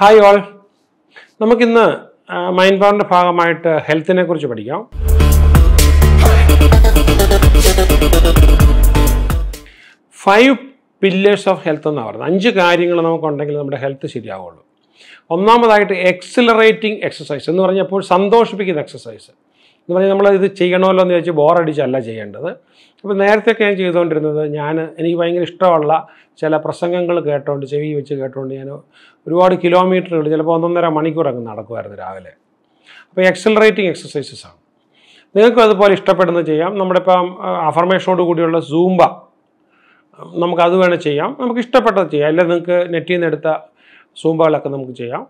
Hi all. നമുക്ക് ഇന്ന് mind പവറിന്റെ ഭാഗമായിട്ട് ഹെൽത്തിനെ കുറിച്ച് പഠിക്കാം. 5 pillars of health എന്നാണ് പറയുന്നത്. 5 കാര്യങ്ങൾ നമുക്കുണ്ടെങ്കിൽ നമ്മുടെ ഹെൽത്ത് ശരിയാവുള്ളൂ. ഒന്നാമതായിട്ട് എക്സിലറേറ്റിംഗ് എക്സസൈസ് എന്ന് പറഞ്ഞപ്പോൾ സന്തോഷിപ്പിക്കുന്ന എക്സസൈസ് എന്ന് പറഞ്ഞാൽ നമ്മൾ ഇത് ചെയ്യണമല്ലോ എന്ന് ചോദിച്ചാൽ ബോറടിച്ചല്ല ചെയ്യേണ്ടത്. അപ്പോൾ നേരത്തെയൊക്കെ ഞാൻ ചെയ്തുകൊണ്ടിരുന്നത് എനിക്ക് ഭയങ്കര ഇഷ്ടമുള്ള ചില പ്രസംഗങ്ങൾ കേട്ടോണ്ട് ചെവി വെച്ച് കേട്ടോണ്ട് ഞാൻ ഒരുപാട് കിലോമീറ്ററുകൾ ചിലപ്പോൾ 1.5 മണിക്കൂറൊക്കെ നടക്കുമായിരുന്നു രാവിലെ. അപ്പോൾ എക്സിലറേറ്റിംഗ് എക്സസൈസസ് ആണ്. നിങ്ങൾക്കും അതുപോലെ ഇഷ്ടപ്പെടുന്നത് ചെയ്യാം. നമ്മുടെ ഇപ്പം അഫർമേഷനോട് കൂടിയുള്ള സൂംബ നമുക്കത് വേണം ചെയ്യാം. നമുക്ക് ഇഷ്ടപ്പെട്ടത് ചെയ്യാം. അല്ലെങ്കിൽ നിങ്ങൾക്ക് നെറ്റിൽ നിന്ന് എടുത്ത സൂംബകളൊക്കെ നമുക്ക് ചെയ്യാം.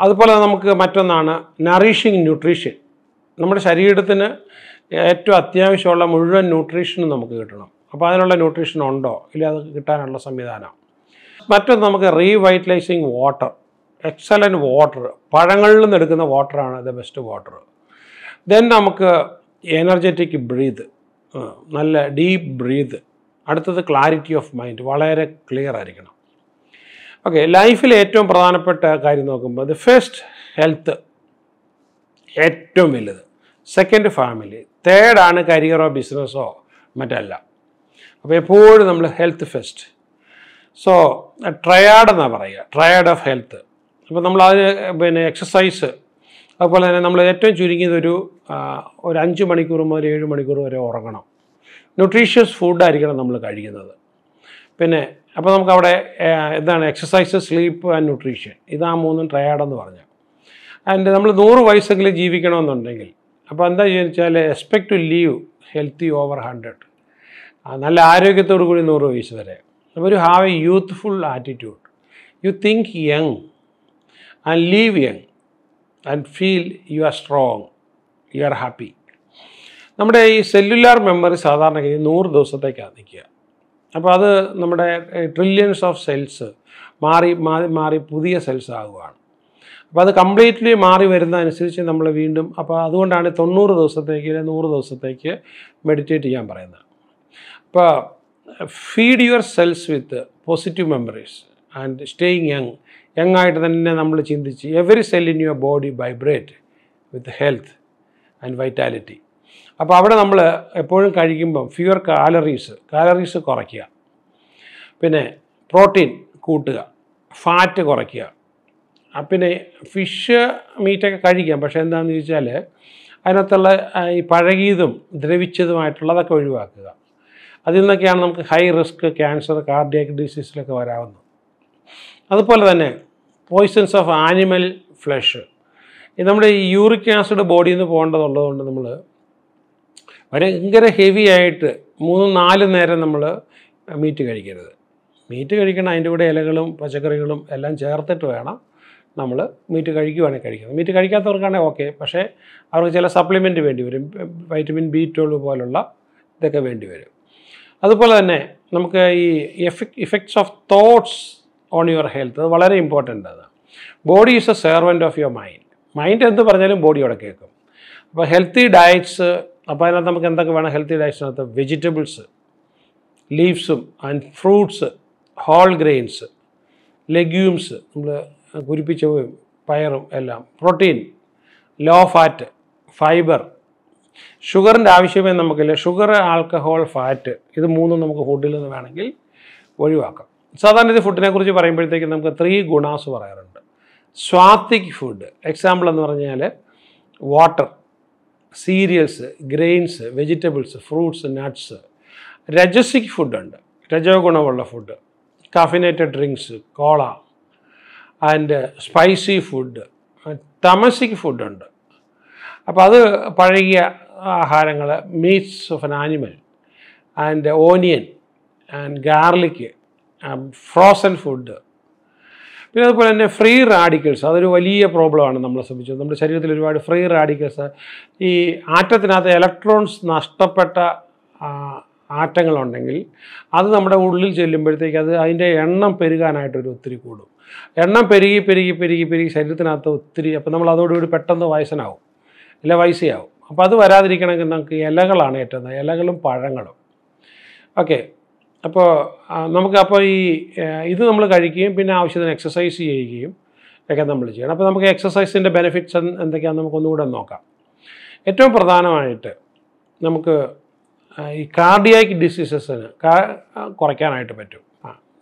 അതുപോലെ നമുക്ക് മറ്റൊന്നാണ് നറിഷിങ് ന്യൂട്രീഷൻ. നമ്മുടെ ശരീരത്തിന് ഏറ്റവും അത്യാവശ്യമുള്ള മുഴുവൻ ന്യൂട്രീഷനും നമുക്ക് കിട്ടണം. അപ്പോൾ അതിനുള്ള ന്യൂട്രീഷൻ ഉണ്ടോ ഇല്ല അത് കിട്ടാനുള്ള സംവിധാനം. മറ്റൊന്ന് നമുക്ക് റീവൈറ്റലൈസിങ് വാട്ടർ, എക്സലൻറ്റ് വാട്ടർ, പഴങ്ങളിൽ നിന്ന് എടുക്കുന്ന വാട്ടറാണ് ദ ബെസ്റ്റ് വാട്ടർ. ദെൻ നമുക്ക് എനർജറ്റിക് ബ്രീത്ത്, നല്ല ഡീപ്പ് ബ്രീത്ത്. അടുത്തത് ക്ലാരിറ്റി ഓഫ് മൈൻഡ്, വളരെ ക്ലിയർ ആയിരിക്കണം. ഓക്കെ, ലൈഫിൽ ഏറ്റവും പ്രധാനപ്പെട്ട കാര്യം നോക്കുമ്പോൾ ദ ഫസ്റ്റ് ഹെൽത്ത് ഏറ്റവും വലുത്, സെക്കൻഡ് ഫാമിലി, തേർഡാണ് കരിയറോ ബിസിനസ്സോ മറ്റല്ല. അപ്പോൾ എപ്പോഴും നമ്മൾ ഹെൽത്ത് ഫസ്റ്റ്. സോ ട്രയാഡ് എന്നാണ് പറയുക, ട്രയാഡ് ഓഫ് ഹെൽത്ത്. അപ്പോൾ നമ്മൾ അതിന് എക്സസൈസ്, അതുപോലെ തന്നെ നമ്മൾ ഏറ്റവും ചുരുങ്ങിയത് ഒരു 5 മണിക്കൂർ മുതൽ 7 മണിക്കൂർ വരെ ഉറങ്ങണം. ന്യൂട്രീഷ്യസ് ഫുഡായിരിക്കണം നമ്മൾ കഴിക്കുന്നത്. പിന്നെ അപ്പോൾ നമുക്കവിടെ എന്താണ് എക്സസൈസ്, സ്ലീപ്പ് ആൻഡ് ന്യൂട്രീഷൻ, ഇതാ 3 ട്രയാഡെന്ന് പറഞ്ഞു. ആൻഡ് നമ്മൾ 100 വയസ്സെങ്കിലും ജീവിക്കണമെന്നുണ്ടെങ്കിൽ അപ്പോൾ എന്താ ചോദിച്ചാൽ expect to live healthy over 100. നല്ല ആരോഗ്യത്തോടു കൂടി 100 വയസ്സ് വരെ. അപ്പോൾ ഒരു have a youthful attitude, you think young and live young and feel you are strong, you are happy. നമ്മുടെ ഈ സെല്ലുലാർ മെമ്മറി സാധാരണഗതി 100 ദിവസത്തേക്കാണ് നിൽക്കുക. അപ്പോൾ അത് നമ്മുടെ ട്രില്യൺസ് ഓഫ് സെൽസ് മാറി പുതിയ സെൽസ് ആകുകയാണ്. അപ്പോൾ അത് കംപ്ലീറ്റ്ലി മാറി വരുന്നതനുസരിച്ച് നമ്മൾ വീണ്ടും, അപ്പോൾ അതുകൊണ്ടാണ് 90 ദിവസത്തേക്ക് 100 ദിവസത്തേക്ക് മെഡിറ്റേറ്റ് ചെയ്യാൻ പറയുന്നത്. അപ്പോൾ feed your cells with positive memories and staying young ആയിട്ട് തന്നെ നമ്മൾ ചിന്തിച്ച് every cell in your body vibrate with health and vitality. അപ്പോൾ അവിടെ നമ്മൾ എപ്പോഴും കഴിക്കുമ്പം ഫ്യൂവർ കാലറീസ് കുറയ്ക്കുക, പിന്നെ പ്രോട്ടീൻ കൂട്ടുക, ഫാറ്റ് കുറയ്ക്കുക. പിന്നെ ഫിഷ് മീറ്റൊക്കെ കഴിക്കാം, പക്ഷേ എന്താണെന്ന് ചോദിച്ചാൽ അതിനകത്തുള്ള ഈ പഴകിയതും ദ്രവിച്ചതുമായിട്ടുള്ളതൊക്കെ ഒഴിവാക്കുക. അതിൽ നിന്നൊക്കെയാണ് നമുക്ക് ഹൈ റിസ്ക് ക്യാൻസർ, കാർഡിയാക് ഡിസീസിലൊക്കെ വരാവുന്നത്. അതുപോലെ തന്നെ പോയ്സൺസ് ഓഫ് ആനിമൽ ഫ്ലഷ്, നമ്മുടെ ഈ യൂറിക് ആസിഡ് ബോഡിയിൽ നിന്ന് പോകേണ്ടതുള്ളതുകൊണ്ട് നമ്മൾ ഭയങ്കര ഹെവി ആയിട്ട് 3-4 നേരം നമ്മൾ മീറ്റ് കഴിക്കരുത്. മീറ്റ് കഴിക്കണം, അതിൻ്റെ കൂടെ ഇലകളും പച്ചക്കറികളും എല്ലാം ചേർത്തിട്ട് വേണം നമ്മൾ മീറ്റ് കഴിക്കുകയാണെങ്കിൽ കഴിക്കുന്നത്. മീറ്റ് കഴിക്കാത്തവർക്കാണെങ്കിൽ ഓക്കെ, പക്ഷേ അവർക്ക് ചില സപ്ലിമെൻറ്റ് വേണ്ടി വരും, വൈറ്റമിൻ B12 പോലുള്ള ഇതൊക്കെ വേണ്ടി വരും. അതുപോലെ തന്നെ നമുക്ക് ഈ effects of thoughts on your health, അത് വളരെ ഇമ്പോർട്ടൻ്റ് ആണ്. Body is A servant of your mind എന്ത് പറഞ്ഞാലും ബോഡി അവിടെ കേൾക്കും. അപ്പോൾ ഹെൽത്തി ഡയറ്റ്സ്, അപ്പോൾ അതിനകത്ത് നമുക്ക് എന്തൊക്കെ വേണം ഹെൽത്തി ഡയറ്റ്സിനകത്ത്? വെജിറ്റബിൾസ്, ലീവ്സും and fruits, whole grains, legumes, നമ്മൾ കുരിപ്പിച്ചവും പയറും എല്ലാം, പ്രോട്ടീൻ, ലോ ഫാറ്റ്, ഫൈബർ. ഷുഗറിൻ്റെ ആവശ്യമേ നമുക്കില്ല. ഷുഗർ, ആൽക്കഹോൾ, ഫാറ്റ്, ഇത് 3 നമുക്ക് ഫുഡിൽ നിന്ന് വേണമെങ്കിൽ ഒഴിവാക്കാം. സാധാരണ ഇത് ഫുഡിനെ കുറിച്ച് പറയുമ്പോഴത്തേക്കും നമുക്ക് 3 ഗുണാസ് പറയാറുണ്ട്. സ്വാത്വിക് ഫുഡ്, എക്സാമ്പിൾ എന്ന് പറഞ്ഞാൽ water, cereals, grains, vegetables, fruits, nuts. Rajasic ഫുഡുണ്ട്, രജോ ഗുണമുള്ള food, caffeinated drinks, cola and spicy food. Tamasic ഫുഡുണ്ട്, അപ്പോൾ അത് പഴകിയ ആഹാരങ്ങൾ, meats of an animal and onion and garlic, frozen food. പിന്നെ അതുപോലെ തന്നെ ഫ്രീ റാഡിക്കൽസ്, അതൊരു വലിയ പ്രോബ്ലമാണ് നമ്മളെ സംബന്ധിച്ച്. നമ്മുടെ ശരീരത്തിൽ ഒരുപാട് ഫ്രീ റാഡിക്കൽസ്, ഈ ആറ്റത്തിനകത്ത് ഇലക്ട്രോൺസ് നഷ്ടപ്പെട്ട ആറ്റങ്ങളുണ്ടെങ്കിൽ അത് നമ്മുടെ ഉള്ളിൽ ചെല്ലുമ്പോഴത്തേക്ക് അതിൻ്റെ എണ്ണം പെരുകാനായിട്ടൊരു ഒത്തിരി കൂടും. എണ്ണം പെരുകി ശരീരത്തിനകത്ത് ഒത്തിരി, അപ്പോൾ നമ്മൾ അതോടുകൂടി പെട്ടെന്ന് വയസ്സനാവും, ഇല്ല വയസ്സയാവും. അപ്പോൾ അത് വരാതിരിക്കണമെങ്കിൽ നമുക്ക് ഇലകളാണ് ഏറ്റവും, ഇലകളും പഴങ്ങളും. ഓക്കെ, അപ്പോൾ നമുക്ക് ഈ ഇത് നമ്മൾ കഴിക്കുകയും പിന്നെ ആവശ്യത്തിന് എക്സസൈസ് ചെയ്യുകയും ഒക്കെ നമ്മൾ ചെയ്യണം. അപ്പോൾ നമുക്ക് എക്സസൈസിൻ്റെ ബെനിഫിറ്റ്സ് എന്തൊക്കെയാണെന്ന് നമുക്കൊന്നുകൂടെ നോക്കാം. ഏറ്റവും പ്രധാനമായിട്ട് നമുക്ക് ഈ കാർഡിയാക് ഡിസീസസിന് കുറയ്ക്കാനായിട്ട് പറ്റും.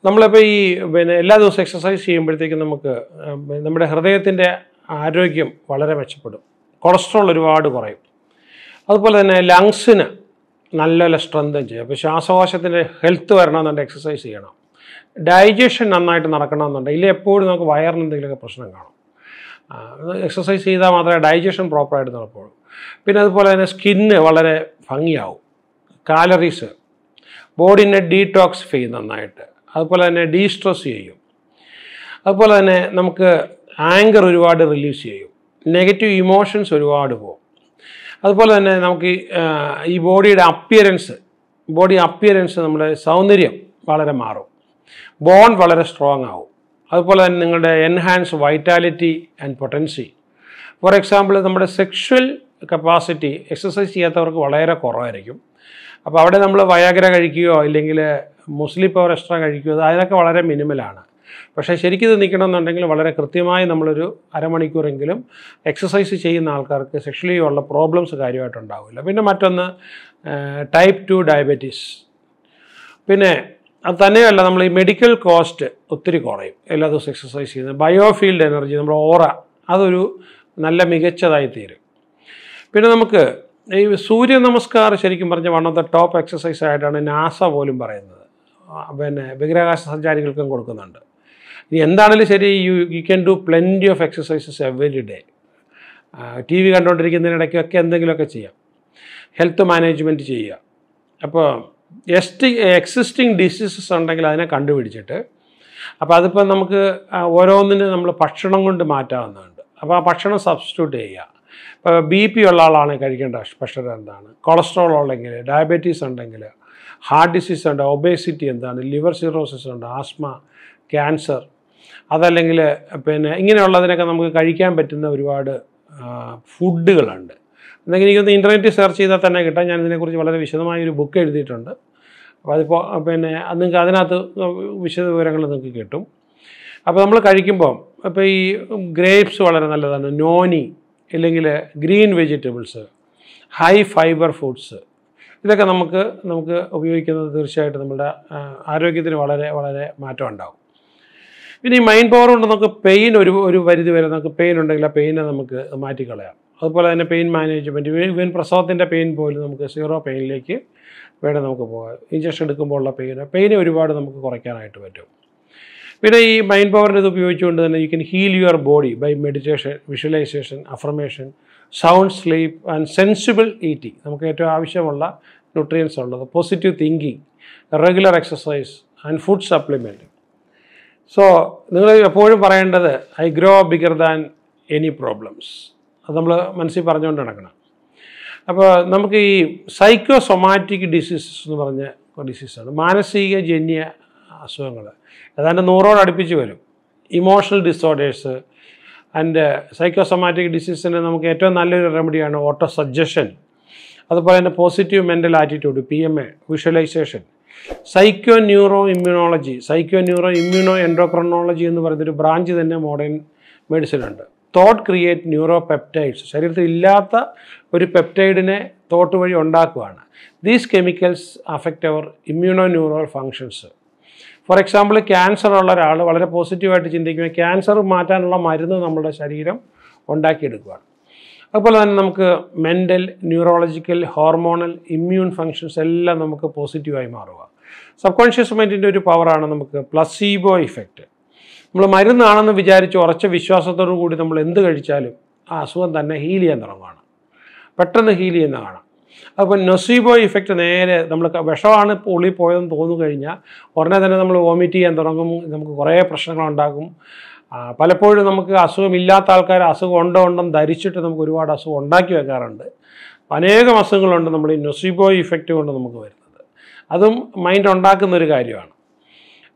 നമ്മളിപ്പോൾ ഈ എല്ലാ ദിവസവും എക്സസൈസ് ചെയ്യുമ്പോഴത്തേക്കും നമുക്ക് നമ്മുടെ ഹൃദയത്തിൻ്റെ ആരോഗ്യം വളരെ മെച്ചപ്പെടും, കൊളസ്ട്രോൾ ഒരുപാട് കുറയും. അതുപോലെ തന്നെ ലങ്സിന് നല്ല സ്ട്രെങ്തൻ ചെയ്യും. അപ്പോൾ ശ്വാസകോശത്തിൻ്റെ ഹെൽത്ത് വരണമെന്നുണ്ടെങ്കിൽ എക്സസൈസ് ചെയ്യണം. ഡൈജഷൻ നന്നായിട്ട് നടക്കണമെന്നുണ്ടെങ്കിൽ ഇല്ലെങ്കിൽ എപ്പോഴും നമുക്ക് വയറിന് എന്തെങ്കിലുമൊക്കെ പ്രശ്നം കാണും. എക്സസൈസ് ചെയ്താൽ മാത്രമേ ഡൈജഷൻ പ്രോപ്പറായിട്ട് നടക്കുകയുള്ളൂ. പിന്നെ അതുപോലെ തന്നെ സ്കിന്ന് വളരെ ഭംഗിയാവും. കാലറീസ് ബോഡിനെ ഡീടോക്സിഫൈ ചെയ്യും നന്നായിട്ട്. അതുപോലെ തന്നെ ഡീസ്ട്രെസ് ചെയ്യും. അതുപോലെ തന്നെ നമുക്ക് ആങ്കർ ഒരുപാട് റിലീസ് ചെയ്യും. നെഗറ്റീവ് ഇമോഷൻസ് ഒരുപാട് പോകും. അതുപോലെ തന്നെ നമുക്ക് ഈ ബോഡി അപ്പിയറൻസ് നമ്മുടെ സൗന്ദര്യം വളരെ മാറും. ബോൺ വളരെ സ്ട്രോങ് ആവും. അതുപോലെ തന്നെ നിങ്ങളുടെ enhance vitality and potency. For example, നമ്മുടെ സെക്ഷൽ കപ്പാസിറ്റി എക്സസൈസ് ചെയ്യാത്തവർക്ക് വളരെ കുറവായിരിക്കും. അപ്പോൾ അവിടെ നമ്മൾ വയാഗ്ര കഴിക്കുകയോ ഇല്ലെങ്കിൽ മുസ്ലിം പവർ എക്സ്ട്രാ കഴിക്കുകയോ അതിനൊക്കെ വളരെ മിനിമലാണ്. പക്ഷേ ശരിക്കും ഇത് നിൽക്കണമെന്നുണ്ടെങ്കിൽ വളരെ കൃത്യമായി നമ്മളൊരു അരമണിക്കൂറെങ്കിലും എക്സസൈസ് ചെയ്യുന്ന ആൾക്കാർക്ക് സെക്ഷലി ഉള്ള പ്രോബ്ലംസ് കാര്യമായിട്ടുണ്ടാവില്ല. പിന്നെ മറ്റൊന്ന് ടൈപ്പ് 2 ഡയബറ്റീസ്. പിന്നെ അത് തന്നെയല്ല, നമ്മൾ ഈ മെഡിക്കൽ കോസ്റ്റ് ഒത്തിരി കുറയും എല്ലാ ദിവസവും എക്സസൈസ് ചെയ്യുന്നത്. ബയോഫീൽഡ് എനർജി, നമ്മുടെ ഓറ, അതൊരു നല്ല മികച്ചതായി തീരും. പിന്നെ നമുക്ക് ഈ സൂര്യ നമസ്കാരം ശരിക്കും പറഞ്ഞ one of the top exercise ആയിട്ടാണ് നാസ പോലും പറയുന്നത്. പിന്നെ ബഹിരാകാശ സഞ്ചാരികൾക്കും കൊടുക്കുന്നുണ്ട്. ഇനി എന്താണെങ്കിലും ശരി, you can do plenty of exercises every day. TV കണ്ടുകൊണ്ടിരിക്കുന്നതിനിടയ്ക്കൊക്കെ എന്തെങ്കിലുമൊക്കെ ചെയ്യാം. ഹെൽത്ത് മാനേജ്മെൻറ്റ് ചെയ്യുക. അപ്പോൾ എക്സിസ്റ്റിംഗ് ഡിസീസസ് ഉണ്ടെങ്കിൽ അതിനെ കണ്ടുപിടിച്ചിട്ട്, അപ്പോൾ അതിപ്പോൾ നമുക്ക് ഓരോന്നിനും നമ്മൾ ഭക്ഷണം കൊണ്ട് മാറ്റാവുന്നതുണ്ട്. അപ്പോൾ ആ ഭക്ഷണം സബ്സ്റ്റിറ്റ്യൂട്ട് ചെയ്യുക. ഇപ്പോൾ BP ഉള്ള ആളാണെങ്കിൽ കഴിക്കേണ്ട ഭക്ഷണം എന്താണ്, കൊളസ്ട്രോൾ ഉണ്ടെങ്കിൽ, ഡയബറ്റീസ് ഉണ്ടെങ്കിൽ, ഹാർട്ട് ഡിസീസ് ഉണ്ട്, ഒബേസിറ്റി എന്താണ്, ലിവർ സിറോസിസ് ഉണ്ട്, ആസ്മ, ക്യാൻസർ, അതല്ലെങ്കിൽ പിന്നെ ഇങ്ങനെയുള്ളതിനൊക്കെ നമുക്ക് കഴിക്കാൻ പറ്റുന്ന ഒരുപാട് ഫുഡുകളുണ്ട്. എന്തെങ്കിലും എനിക്കൊന്ന് ഇൻ്റർനെറ്റിൽ സെർച്ച് ചെയ്താൽ തന്നെ കിട്ടാം. ഞാൻ ഇതിനെക്കുറിച്ച് വളരെ വിശദമായൊരു ബുക്ക് എഴുതിയിട്ടുണ്ട്. അപ്പോൾ അതിപ്പോൾ പിന്നെ നിങ്ങൾക്ക് അതിനകത്ത് വിശദ വിവരങ്ങൾ നിങ്ങൾക്ക് കിട്ടും. അപ്പോൾ നമ്മൾ കഴിക്കുമ്പോൾ ഇപ്പോൾ ഈ ഗ്രേപ്സ് വളരെ നല്ലതാണ്, നോനി ഇല്ലെങ്കിൽ green vegetables, high fibre foods, ഇതൊക്കെ നമുക്ക് ഉപയോഗിക്കുന്നത് തീർച്ചയായിട്ടും നമ്മുടെ ആരോഗ്യത്തിന് വളരെ വളരെ മാറ്റം ഉണ്ടാകും. പിന്നെ ഈ മൈൻഡ് പവർ കൊണ്ട് നമുക്ക് പെയിൻ ഒരു പരിധി വരെ നമുക്ക് പെയിൻ ഉണ്ടെങ്കിൽ ആ പെയിനെ നമുക്ക് മാറ്റിക്കളയാം. അതുപോലെ തന്നെ പെയിൻ മാനേജ്മെൻറ്റ്, ഈവൻ പ്രസവത്തിൻ്റെ പെയിൻ പോലും നമുക്ക് 0 പെയിനിലേക്ക് വേണം നമുക്ക് പോകാം. ഇഞ്ചക്ഷൻ എടുക്കുമ്പോൾ ഉള്ള പെയിനെ ഒരുപാട് നമുക്ക് കുറയ്ക്കാനായിട്ട് പറ്റും. പിന്നെ ഈ മൈൻഡ് പവറിൻ്റെ ഇത് ഉപയോഗിച്ചുകൊണ്ട് തന്നെ you can heal your body by meditation, visualisation, affirmation, sound sleep and sensible eating. നമുക്ക് ഏറ്റവും ആവശ്യമുള്ള ന്യൂട്രിയൻസ് ഉള്ളത്, positive thinking, regular exercise and food supplement. So നിങ്ങൾ എപ്പോഴും പറയേണ്ടത് I grow bigger than any problems. അത് നമ്മൾ മനസ്സിൽ പറഞ്ഞുകൊണ്ട് നടക്കണം. അപ്പോൾ നമുക്ക് ഈ സൈക്കോസൊമാറ്റിക് ഡിസീസസ് എന്ന് പറഞ്ഞ ഡിസീസാണ്, മാനസിക ജന്യ അസുഖങ്ങൾ. ഏതാണ്ട് 100 അടുപ്പിച്ച് വരും. ഇമോഷണൽ ഡിസോർഡേഴ്സ് ആൻഡ് സൈക്കോസൊമാറ്റിക് ഡിസീസിന് നമുക്ക് ഏറ്റവും നല്ലൊരു റെമഡിയാണ് ഓട്ടോ സജഷൻ. അതുപോലെ തന്നെ positive mental attitude, PMA, visualisation, psycho neuro immuno endocrinology എന്ന് പറയുന്നൊരു ബ്രാഞ്ച് തന്നെ മോഡേൺ മെഡിസിനുണ്ട്. തോട്ട് ക്രിയേറ്റ് ന്യൂറോ പെപ്റ്റൈഡ്സ്, ശരീരത്തിൽ ഇല്ലാത്ത ഒരു പെപ്റ്റൈഡിനെ തോട്ട് വഴി ഉണ്ടാക്കുകയാണ്. These chemicals affect our immuno neural functions. For example, cancer ഉള്ള ഒരാൾ വളരെ പോസിറ്റീവായിട്ട് ചിന്തിക്കുമ്പോൾ ക്യാൻസർ മാറ്റാനുള്ള മരുന്ന് നമ്മുടെ ശരീരം ഉണ്ടാക്കിയെടുക്കുകയാണ്. അതുപോലെ തന്നെ നമുക്ക് mental, neurological, hormonal, immune functions എല്ലാം നമുക്ക് പോസിറ്റീവായി മാറുക. സബ് കോൺഷ്യസ് മൈൻഡിൻ്റെ ഒരു പവറാണ് നമുക്ക് പ്ലസീബോ ഇഫക്റ്റ്. നമ്മൾ മരുന്നാണെന്ന് വിചാരിച്ച് ഉറച്ച വിശ്വാസത്തോടു കൂടി നമ്മൾ എന്ത് കഴിച്ചാലും ആ അസുഖം തന്നെ ഹീൽ ചെയ്യാൻ തുടങ്ങുകയാണ്, പെട്ടെന്ന് ഹീൽ ചെയ്യുന്ന കാണാം. അപ്പോൾ നൊസീബോ ഇഫക്റ്റ് നേരെ നമ്മൾ വിഷമാണ് ഉള്ളിൽ പോയതെന്ന് തോന്നു കഴിഞ്ഞാൽ ഉടനെ തന്നെ നമ്മൾ വോമിറ്റ് ചെയ്യാൻ തുടങ്ങും, നമുക്ക് കുറേ പ്രശ്നങ്ങളുണ്ടാകും. പലപ്പോഴും നമുക്ക് അസുഖമില്ലാത്ത ആൾക്കാർ അസുഖം ഉണ്ടെന്ന് ധരിച്ചിട്ട് നമുക്ക് ഒരുപാട് അസുഖം ഉണ്ടാക്കി വെക്കാറുണ്ട്. അനേകം അസുഖങ്ങളുണ്ട് നമ്മൾ ഈ നൊസീബോ ഇഫക്റ്റ് കൊണ്ട് നമുക്ക് വരുന്നത്. അതും മൈൻഡ് ഉണ്ടാക്കുന്നൊരു കാര്യമാണ്.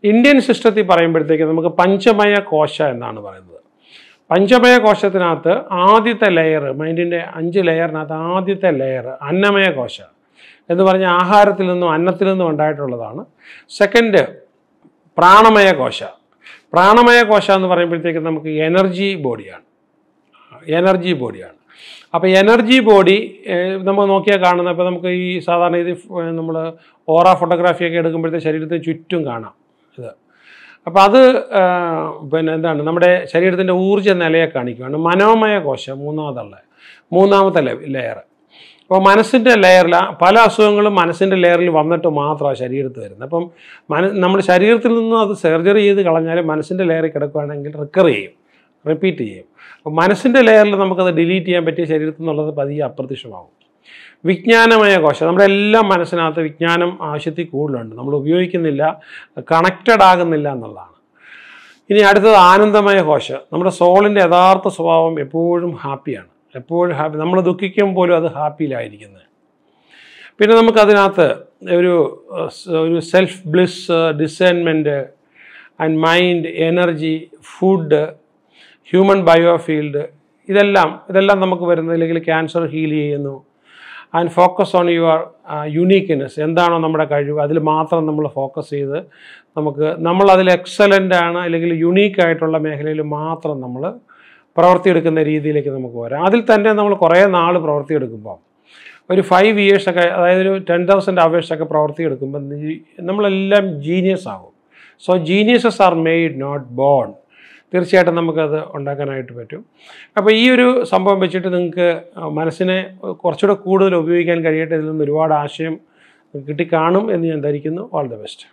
ഇന്ത്യൻ സിസ്റ്റത്തിൽ പറയുമ്പോഴത്തേക്ക് നമുക്ക് പഞ്ചമയ കോശ എന്നാണ് പറയുന്നത്. പഞ്ചമയ കോശത്തിനകത്ത് ആദ്യത്തെ ലെയർ, മൈൻഡിൻ്റെ 5 ലെയറിനകത്ത് ആദ്യത്തെ ലെയർ അന്നമയ കോശ എന്ന് പറഞ്ഞാൽ ആഹാരത്തിൽ നിന്നും അന്നത്തിൽ നിന്നും ഉണ്ടായിട്ടുള്ളതാണ്. സെക്കൻഡ് പ്രാണമയ കോശ, പ്രാണമയ കോശം എന്ന് പറയുമ്പോഴത്തേക്ക് നമുക്ക് എനർജി ബോഡിയാണ്. അപ്പോൾ എനർജി ബോഡി നമ്മൾ നോക്കിയാൽ കാണുന്ന, ഇപ്പോൾ നമുക്ക് ഈ സാധാരണ ഇത് നമ്മൾ ഓറ ഫോട്ടോഗ്രാഫിയൊക്കെ എടുക്കുമ്പോഴത്തെ ശരീരത്തിന് ചുറ്റും കാണാം ഇത്. അപ്പോൾ അത് പിന്നെ എന്താണ്, നമ്മുടെ ശരീരത്തിൻ്റെ ഊർജ്ജ നിലയെ കാണിക്കുകയാണ്. മനോമയ കോശം മൂന്നാമത്തെ ലെയർ. അപ്പോൾ മനസ്സിൻ്റെ ലെയറിൽ പല അസുഖങ്ങളും മനസ്സിൻ്റെ ലെയറിൽ വന്നിട്ട് മാത്രമാണ് ശരീരത്തിൽ വരുന്നത്. അപ്പം നമ്മുടെ ശരീരത്തിൽ നിന്നും അത് സർജറി ചെയ്ത് കളഞ്ഞാൽ മനസ്സിൻ്റെ ലെയറിൽ കിടക്കുകയാണെങ്കിൽ റിപ്പീറ്റ് ചെയ്യും. അപ്പോൾ മനസ്സിൻ്റെ ലെയറിൽ നമുക്കത് ഡിലീറ്റ് ചെയ്യാൻ പറ്റിയ ശരീരത്തിൽ നിന്നുള്ളത് പതിയെ അപ്രത്യക്ഷമാകും. വിജ്ഞാനമയ കോശം, നമ്മുടെ എല്ലാം മനസ്സിനകത്ത് വിജ്ഞാനം ആവശ്യത്തിൽ കൂടുതലുണ്ട്, നമ്മൾ ഉപയോഗിക്കുന്നില്ല, കണക്റ്റഡ് ആകുന്നില്ല എന്നുള്ളതാണ്. ഇനി അടുത്തത് ആനന്ദമയ കോശം. നമ്മുടെ സോളിൻ്റെ യഥാർത്ഥ സ്വഭാവം എപ്പോഴും ഹാപ്പിയാണ്, നമ്മൾ ദുഃഖിക്കുമ്പോൾ പോലും അത് ഹാപ്പിയിലായിരിക്കുന്നത്. പിന്നെ നമുക്കതിനകത്ത് ഒരു self bliss, discernment and mind, energy, food, human biofield, ഇതെല്ലാം നമുക്ക് വരുന്നത്. അല്ലെങ്കിൽ ക്യാൻസർ ഹീൽ ചെയ്യുന്നു. And focus on your uniqueness, എന്താണോ നമ്മുടെ കഴിവ് അതിൽ മാത്രം നമ്മൾ ഫോക്കസ് ചെയ്ത് നമ്മളതിൽ എക്സലൻ്റ് ആണ് അല്ലെങ്കിൽ യുണീക്കായിട്ടുള്ള മേഖലയിൽ മാത്രം നമ്മൾ പ്രവർത്തിയെടുക്കുന്ന രീതിയിലേക്ക് നമുക്ക് വരാം. അതിൽ തന്നെ നമ്മൾ കുറേ നാൾ പ്രവർത്തിയെടുക്കുമ്പോൾ ഒരു 5 ഇയേഴ്സൊക്കെ, അതായത് ഒരു 10,000 അവേഴ്സൊക്കെ പ്രവർത്തിയെടുക്കുമ്പോൾ നമ്മളെല്ലാം ജീനിയസ് ആകും. So geniuses are made, not born. തീർച്ചയായിട്ടും നമുക്കത് ഉണ്ടാക്കാനായിട്ട് പറ്റും. അപ്പോൾ ഈ ഒരു സംഭവം വെച്ചിട്ട് നിങ്ങൾക്ക് മനസ്സിനെ കുറച്ചുകൂടെ കൂടുതൽ ഉപയോഗിക്കാൻ കഴിയട്ടെ. ഇതിൽ നിന്ന് ഒരുപാട് ആശയം കിട്ടിക്കാണും എന്ന് ഞാൻ ധരിക്കുന്നു. All the best.